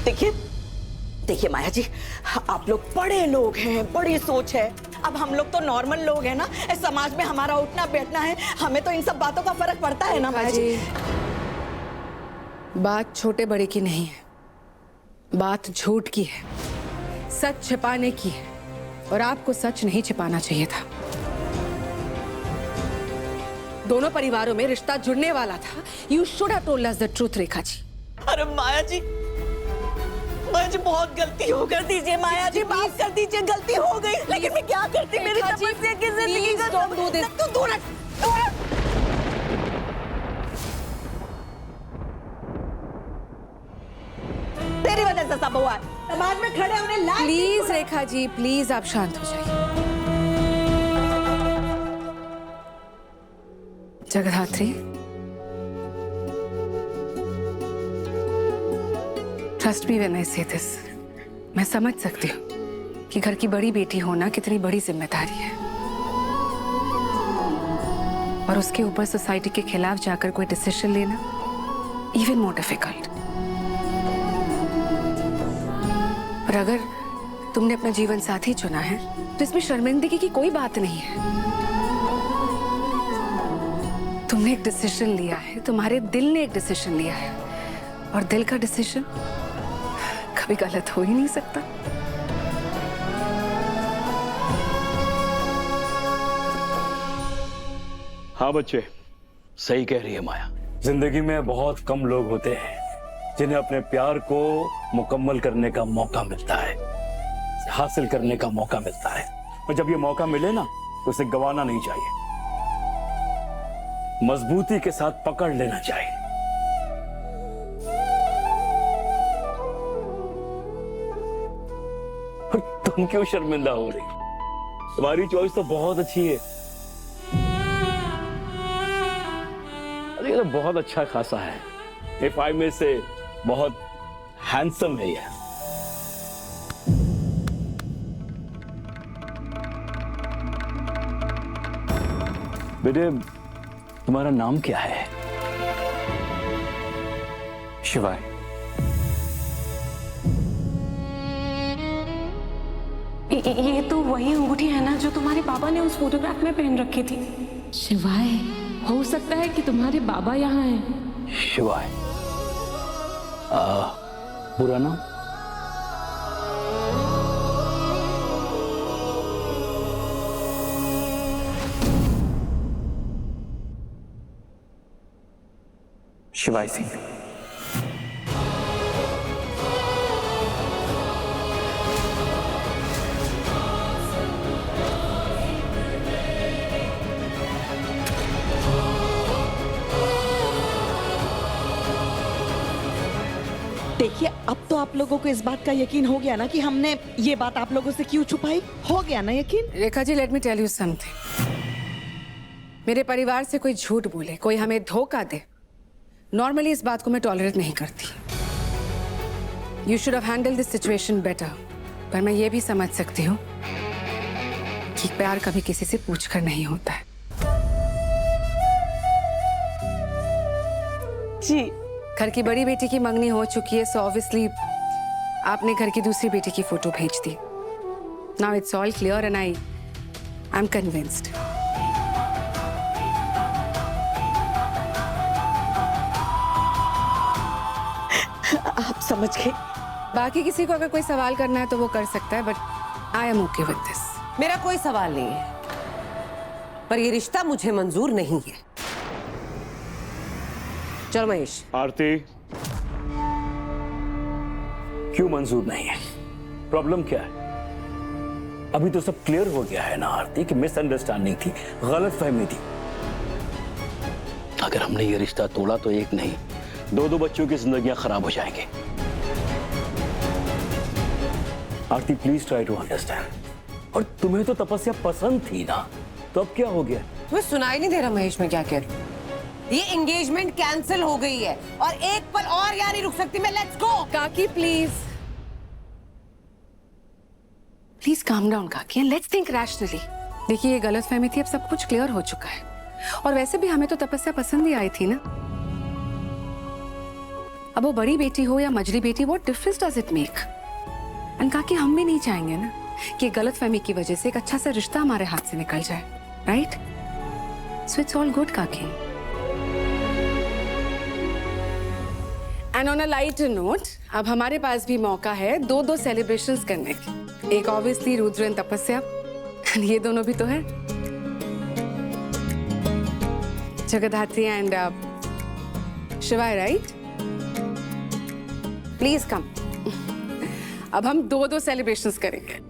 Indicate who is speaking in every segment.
Speaker 1: देखिए देखिए माया जी, आप लोग बड़े लोग हैं, बड़ी सोच है। अब हम लोग तो नॉर्मल लोग हैं ना, इस समाज में हमारा उठना बैठना है, हमें तो इन सब बातों का फर्क पड़ता है ना माया जी।
Speaker 2: बात छोटे बड़े की नहीं है, बात झूठ की है, सच छिपाने की है, और आपको सच नहीं छिपाना चाहिए था। दोनों परिवारों में रिश्ता जुड़ने वाला था। You should have told us the truth Rekha ji.
Speaker 1: अरे माया जी बहुत गलती हो कर दीजिए, माया जी माफ कर दीजिए, गलती हो गई, लेकिन मैं क्या करती, मेरी तपस्या की जिंदगी का तू दूर हट। तेरी वजह से सब हुआ है, समाज में खड़े होने लायक।
Speaker 2: प्लीज रेखा जी, प्लीज आप शांत हो जाइए। Jagaddhatri, trust me when I से दिस। मैं समझ सकती हूँ कि घर की बड़ी बेटी होना कितनी बड़ी जिम्मेदारी है, और उसके ऊपर सोसाइटी के खिलाफ जाकर कोई डिसीजन लेना इवन मोर डिफिकल्ट। पर अगर तुमने अपना जीवन साथी चुना है तो इसमें शर्मिंदगी की कोई बात नहीं है। तुमने एक डिसीजन लिया है, तुम्हारे दिल ने एक डिसीजन लिया है, और दिल का डिसीजन कभी गलत हो ही नहीं सकता।
Speaker 3: हाँ बच्चे, सही कह रही है माया। जिंदगी में बहुत कम लोग होते हैं जिन्हें अपने प्यार को मुकम्मल करने का मौका मिलता है, हासिल करने का मौका मिलता है, और जब ये मौका मिले ना तो उसे गंवाना नहीं चाहिए, मजबूती के साथ पकड़ लेना चाहिए। तुम क्यों शर्मिंदा हो रही? तुम्हारी चॉइस तो बहुत अच्छी है। अरे ये तो बहुत अच्छा खासा है, A5 में से बहुत हैंडसम है ये। बेटे, तुम्हारा नाम क्या है?
Speaker 4: शिवाय।
Speaker 5: ये तो वही अंगूठी है ना जो तुम्हारे पापा ने उस फोटोग्राफ में पहन रखी थी। शिवाय, हो सकता है कि तुम्हारे बाबा यहाँ हैं।
Speaker 3: शिवाय, पूरा नाम?
Speaker 4: शिवाय सिंह।
Speaker 1: देखिए अब तो आप लोगों को इस बात का यकीन हो गया ना कि हमने ये बात आप लोगों से क्यों छुपाई, हो गया ना यकीन?
Speaker 2: Rekha ji, let me tell you something. मेरे परिवार से कोई झूठ बोले, कोई हमें धोखा दे, नॉर्मली इस बात को मैं टॉलरेट नहीं करती। You should have handle this situation better. पर मैं ये भी समझ सकती हूँ कि प्यार कभी किसी से पूछकर नहीं होता है।
Speaker 1: जी,
Speaker 2: घर की बड़ी बेटी की मंगनी हो चुकी है, सो ऑब्वियसली आपने घर की दूसरी बेटी की फोटो भेज दी। Now it's all clear and I am convinced.
Speaker 1: आप समझ गए।
Speaker 2: बाकी किसी को अगर कोई सवाल करना है तो वो कर सकता है, but I am okay with this.
Speaker 6: मेरा कोई सवाल नहीं है, पर ये रिश्ता मुझे मंजूर नहीं है। चल महेश।
Speaker 3: आरती, क्यों मंजूर नहीं है? प्रॉब्लम क्या है? अभी तो सब क्लियर हो गया है ना आरती कि मिसअंडरस्टैंडिंग थी, गलतफहमी थी। अगर हमने ये रिश्ता तोड़ा तो एक नहीं, दो बच्चों की जिंदगियां खराब हो जाएंगी। आरती प्लीज ट्राई टू अंडरस्टैंड। और तुम्हें तो तपस्या पसंद थी ना, तो अब क्या हो गया?
Speaker 6: तुम्हें सुनाई नहीं दे रहा महेश मैं क्या कह रही हूँ? ये एंगेजमेंट कैंसिल हो गई है और एक पल और यहाँ नहीं रुक सकती मैं। Let's go.
Speaker 2: काकी प्लीज, प्लीज काम डाउन काकी एंड लेट्स थिंक रैशनली। देखिए ये गलतफहमी थी, अब सब कुछ क्लियर हो चुका है, और वैसे भी हमें तो तपस्या पसंद ही आई थी ना। अब वो बड़ी बेटी हो या मझली बेटी, what difference does it make? And काकी हम भी नहीं चाहेंगे ना कि गलतफहमी की वजह से एक अच्छा सा रिश्ता हमारे हाथ से निकल जाए, right? So it's all good काकी। And on a lighter note, अब हमारे पास भी मौका है दो सेलिब्रेशंस करने की। एक ऑब्वियसली रुद्र एंड तपस्या, ये दोनों भी तो है। जगधात्री एंड शिवाय, राइट? Please come. अब हम दो सेलिब्रेशंस करेंगे।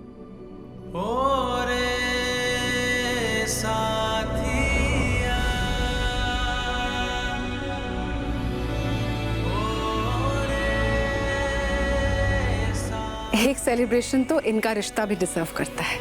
Speaker 2: एक सेलिब्रेशन तो इनका रिश्ता भी डिजर्व करता है।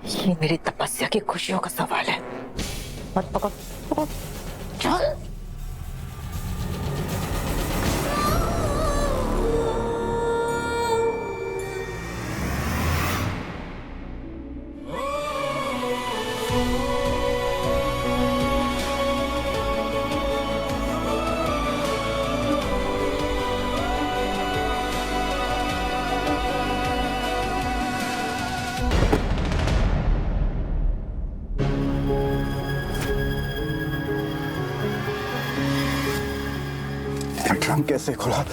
Speaker 6: ये मेरी तपस्या की खुशियों का सवाल है। मत पकड़, पकड़, चल।
Speaker 7: ड्रम कैसे खुला?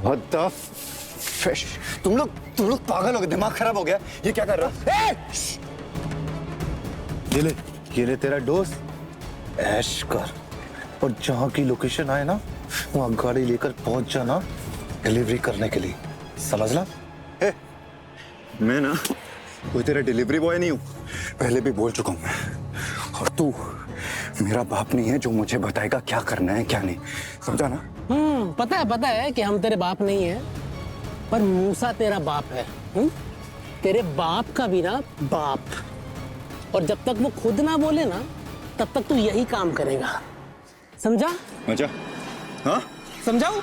Speaker 7: What the fish? तुम लोग पागल हो गए, दिमाग खराब हो गया। ये क्या कर रहा है? ये ले तेरा डोज, ऐश कर और जहाँ की लोकेशन आए ना वहाँ गाड़ी लेकर पहुंच जाना डिलीवरी करने के लिए, समझ ला? मैं ना कोई तेरा डिलीवरी बॉय नहीं हूँ, पहले भी बोल चुका हूँ मैं। और तू मेरा बाप नहीं है जो मुझे बताएगा क्या करना है क्या नहीं, समझा ना?
Speaker 8: पता है कि हम तेरे बाप नहीं है, पर मूसा तेरा बाप है। तेरे बाप का भी ना बाप, और जब तक वो खुद ना बोले ना तब तक तू यही काम करेगा, समझा?
Speaker 7: अच्छा, हाँ
Speaker 8: समझाओ।